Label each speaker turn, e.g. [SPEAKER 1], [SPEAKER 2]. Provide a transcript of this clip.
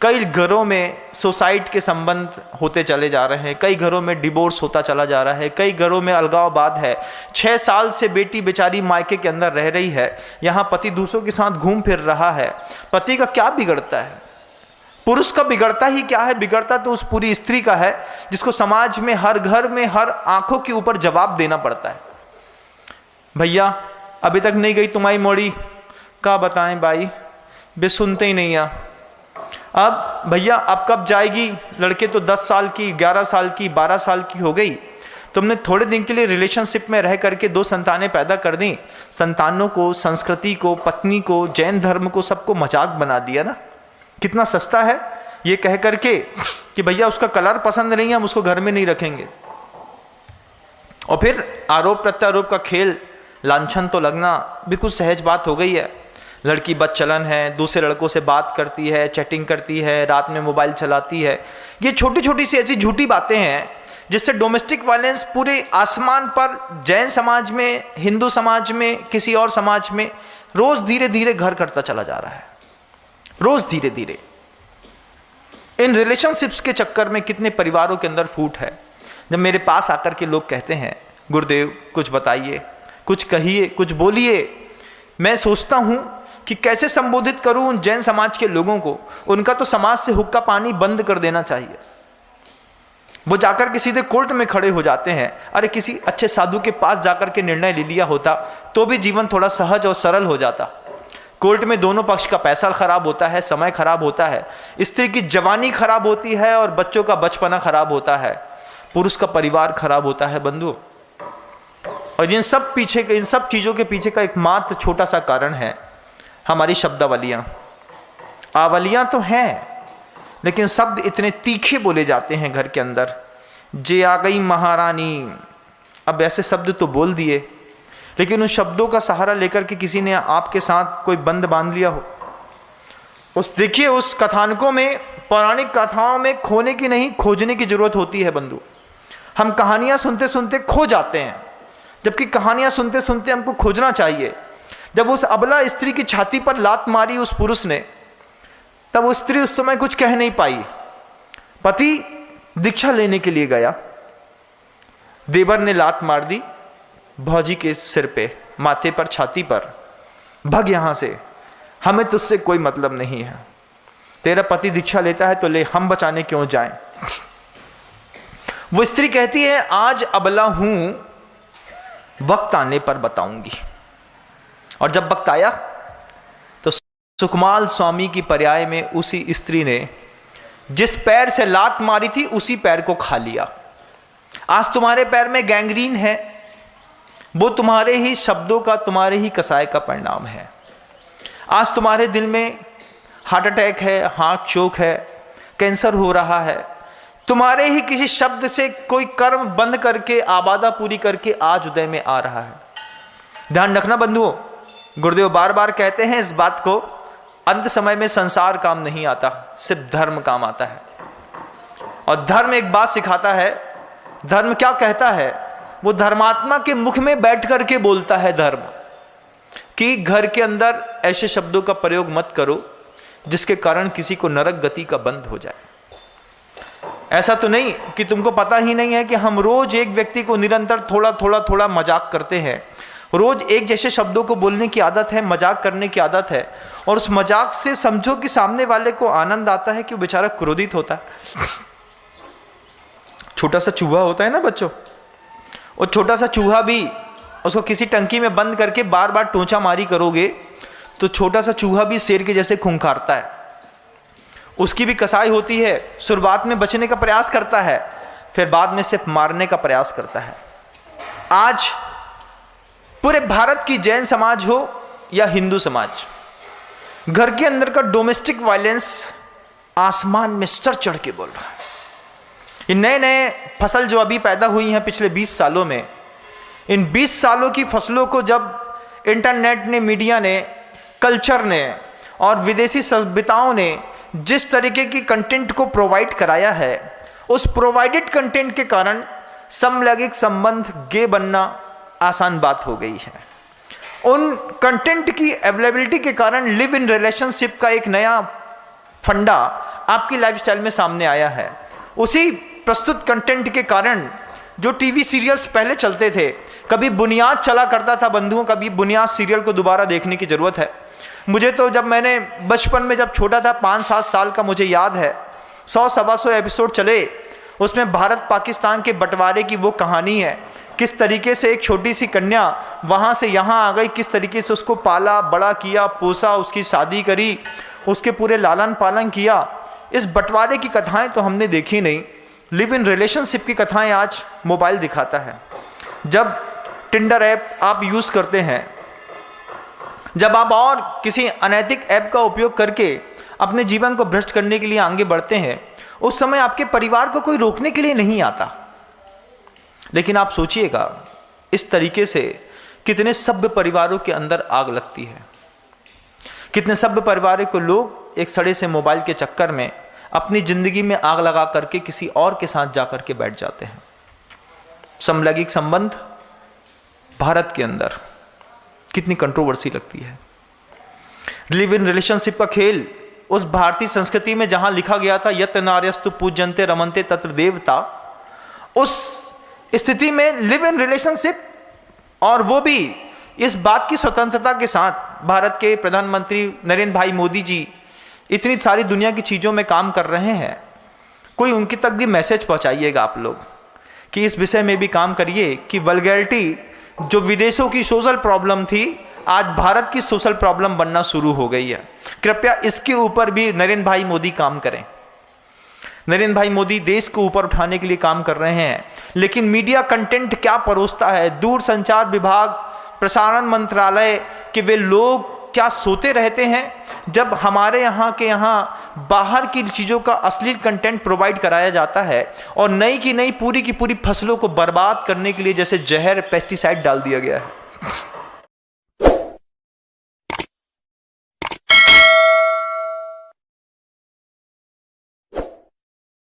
[SPEAKER 1] कई घरों में सुसाइड के संबंध होते चले जा रहे हैं, कई घरों में डिवोर्स होता चला जा रहा है, कई घरों में अलगाववाद है। 6 साल से बेटी बेचारी मायके के अंदर रह रही है, यहाँ पति दूसरों के साथ घूम फिर रहा है। पति का क्या बिगड़ता है? पुरुष का बिगड़ता ही क्या है? बिगड़ता तो उस पूरी स्त्री का है जिसको समाज में, हर घर में, हर आंखों के ऊपर जवाब देना पड़ता है। भैया अभी तक नहीं गई तुम्हारी मोड़ी, क्या बताएं भाई, बे सुनते ही नहीं आ। अब भैया अब कब जाएगी? लड़के तो 10 साल की, 11 साल की, 12 साल की हो गई। तुमने थोड़े दिन के लिए रिलेशनशिप में रह करके 2 संतानें पैदा कर दी। संतानों को, संस्कृति को, पत्नी को, जैन धर्म को, सबको मजाक बना दिया ना। कितना सस्ता है ये कह करके कि भैया उसका कलर पसंद नहीं है, हम उसको घर में नहीं रखेंगे। और फिर आरोप प्रत्यारोप का खेल, लांछन तो लगना भी कुछ सहज बात हो गई है। लड़की बदचलन है, दूसरे लड़कों से बात करती है, चैटिंग करती है, रात में मोबाइल चलाती है। ये छोटी छोटी सी ऐसी झूठी बातें हैं जिससे डोमेस्टिक वायलेंस पूरे आसमान पर, जैन समाज में, हिंदू समाज में, किसी और समाज में रोज धीरे धीरे घर करता चला जा रहा है। रोज धीरे धीरे इन रिलेशनशिप्स के चक्कर में कितने परिवारों के अंदर फूट है। जब मेरे पास आकर के लोग कहते हैं गुरुदेव कुछ बताइए, कुछ कहिए, कुछ बोलिए, मैं सोचता हूं कि कैसे संबोधित करूं उन जैन समाज के लोगों को। उनका तो समाज से हुक्का पानी बंद कर देना चाहिए। वो जाकर के सीधे कोर्ट में खड़े हो जाते हैं। अरे किसी अच्छे साधु के पास जाकर के निर्णय ले लिया होता तो भी जीवन थोड़ा सहज और सरल हो जाता। कोर्ट में दोनों पक्ष का पैसा खराब होता है, समय खराब होता है, स्त्री की जवानी खराब होती है और बच्चों का बचपना खराब होता है, पुरुष का परिवार खराब होता है बंधु। और इन सब चीज़ों के पीछे का एकमात्र छोटा सा कारण है हमारी शब्दावलियाँ। आवलियाँ तो हैं लेकिन शब्द इतने तीखे बोले जाते हैं घर के अंदर। जे आ गई महारानी, अब ऐसे शब्द तो बोल दिए, लेकिन उन शब्दों का सहारा लेकर के किसी ने आपके साथ कोई बंध बांध लिया हो। देखिए उस कथानकों में, पौराणिक कथाओं में खोने की नहीं, खोजने की जरूरत होती है बंधु। हम कहानियाँ सुनते सुनते खो जाते हैं, जबकि कहानियाँ सुनते सुनते हमको खोजना चाहिए। जब उस अबला स्त्री की छाती पर लात मारी उस पुरुष ने, तब वो स्त्री उस समय कुछ कह नहीं पाई। पति दीक्षा लेने के लिए गया, देवर ने लात मार दी भौजी के सिर पे, माथे पर, छाती पर, भग यहां से, हमें तुझसे कोई मतलब नहीं है। तेरा पति दीक्षा लेता है तो ले, हम बचाने क्यों जाएं। वो स्त्री कहती है आज अबला हूं, वक्त आने पर बताऊंगी। और जब वक्त आया तो सुकमाल स्वामी की पर्याय में उसी स्त्री ने जिस पैर से लात मारी थी उसी पैर को खा लिया। आज तुम्हारे पैर में गैंग्रीन है, वो तुम्हारे ही शब्दों का, तुम्हारे ही कसाय का परिणाम है। आज तुम्हारे दिल में हार्ट अटैक है, हार्ट चोक है, कैंसर हो रहा है, तुम्हारे ही किसी शब्द से कोई कर्म बंद करके, आबादा पूरी करके आज उदय में आ रहा है। ध्यान रखना बंधुओं, गुरुदेव बार बार कहते हैं इस बात को, अंत समय में संसार काम नहीं आता, सिर्फ धर्म काम आता है। और धर्म एक बात सिखाता है। धर्म क्या कहता है? वो धर्मात्मा के मुख में बैठ करके बोलता है धर्म, कि घर के अंदर ऐसे शब्दों का प्रयोग मत करो जिसके कारण किसी को नरक गति का बंध हो जाए। ऐसा तो नहीं कि तुमको पता ही नहीं है कि हम रोज एक व्यक्ति को निरंतर थोड़ा थोड़ा थोड़ा मजाक करते हैं। रोज एक जैसे शब्दों को बोलने की आदत है, मजाक करने की आदत है, और उस मजाक से समझो कि सामने वाले को आनंद आता है कि वो बेचारा क्रोधित होता है। छोटा सा चूहा होता है ना बच्चों, और छोटा सा चूहा भी, उसको किसी टंकी में बंद करके बार बार टोंचा मारी करोगे तो छोटा सा चूहा भी शेर के जैसे खूंखारता है। उसकी भी कसाई होती है, शुरुआत में बचने का प्रयास करता है, फिर बाद में सिर्फ मारने का प्रयास करता है। आज पूरे भारत की जैन समाज हो या हिंदू समाज, घर के अंदर का डोमेस्टिक वायलेंस आसमान में सर चढ़ के बोल रहा है। ये नए नए फसल जो अभी पैदा हुई हैं पिछले 20 सालों में, इन 20 सालों की फसलों को जब इंटरनेट ने, मीडिया ने, कल्चर ने और विदेशी सभ्यताओं ने जिस तरीके की कंटेंट को प्रोवाइड कराया है, उस प्रोवाइडेड कंटेंट के कारण समलैंगिक संबंध, गे बनना आसान बात हो गई है। उन कंटेंट की अवेलेबिलिटी के कारण लिव इन रिलेशनशिप का एक नया फंडा आपकी लाइफस्टाइल में सामने आया है। उसी प्रस्तुत कंटेंट के कारण जो टीवी सीरियल्स पहले चलते थे, कभी बुनियाद चला करता था बंधुओं, कभी बुनियाद सीरियल को दोबारा देखने की ज़रूरत है। मुझे तो जब मैंने बचपन में जब छोटा था 5-7 साल का, मुझे याद है 100-125 एपिसोड चले। उसमें भारत पाकिस्तान के बंटवारे की वो कहानी है, किस तरीके से एक छोटी सी कन्या वहाँ से यहाँ आ गई, किस तरीके से उसको पाला बड़ा किया, पोसा, उसकी शादी करी, उसके पूरे लालन पालन किया। इस बंटवारे की कथाएं तो हमने देखी नहीं, लिव इन रिलेशनशिप की कथाएं आज मोबाइल दिखाता है। जब टिंडर ऐप आप यूज़ करते हैं, जब आप और किसी अनैतिक ऐप का उपयोग करके अपने जीवन को भ्रष्ट करने के लिए आगे बढ़ते हैं, उस समय आपके परिवार को कोई रोकने के लिए नहीं आता। लेकिन आप सोचिएगा, इस तरीके से कितने सभ्य परिवारों के अंदर आग लगती है। कितने सभ्य परिवारों को लोग एक सड़े से मोबाइल के चक्कर में अपनी जिंदगी में आग लगा करके किसी और के साथ जाकर के बैठ जाते हैं। समलैंगिक संबंध भारत के अंदर कितनी कंट्रोवर्सी लगती है। लिव इन रिलेशनशिप का खेल उस भारतीय संस्कृति में जहां लिखा गया था यत नार्यस्तु पूज्यन्ते रमन्ते तत्र देवता, उस स्थिति में लिव इन रिलेशनशिप, और वो भी इस बात की स्वतंत्रता के साथ भारत के प्रधानमंत्री नरेंद्र भाई मोदी जी इतनी सारी दुनिया की चीज़ों में काम कर रहे हैं। कोई उनकी तक भी मैसेज पहुंचाइएगा आप लोग कि इस विषय में भी काम करिए कि वल्गैरिटी जो विदेशों की सोशल प्रॉब्लम थी, आज भारत की सोशल प्रॉब्लम बनना शुरू हो गई है। कृपया इसके ऊपर भी नरेंद्र भाई मोदी काम करें। नरेंद्र भाई मोदी देश को ऊपर उठाने के लिए काम कर रहे हैं, लेकिन मीडिया कंटेंट क्या परोसता है, दूरसंचार विभाग, प्रसारण मंत्रालय के वे लोग क्या सोते रहते हैं जब हमारे यहाँ बाहर की चीज़ों का अश्लील कंटेंट प्रोवाइड कराया जाता है और नई की नई पूरी की पूरी फसलों को बर्बाद करने के लिए जैसे जहर, पेस्टिसाइड डाल दिया गया है।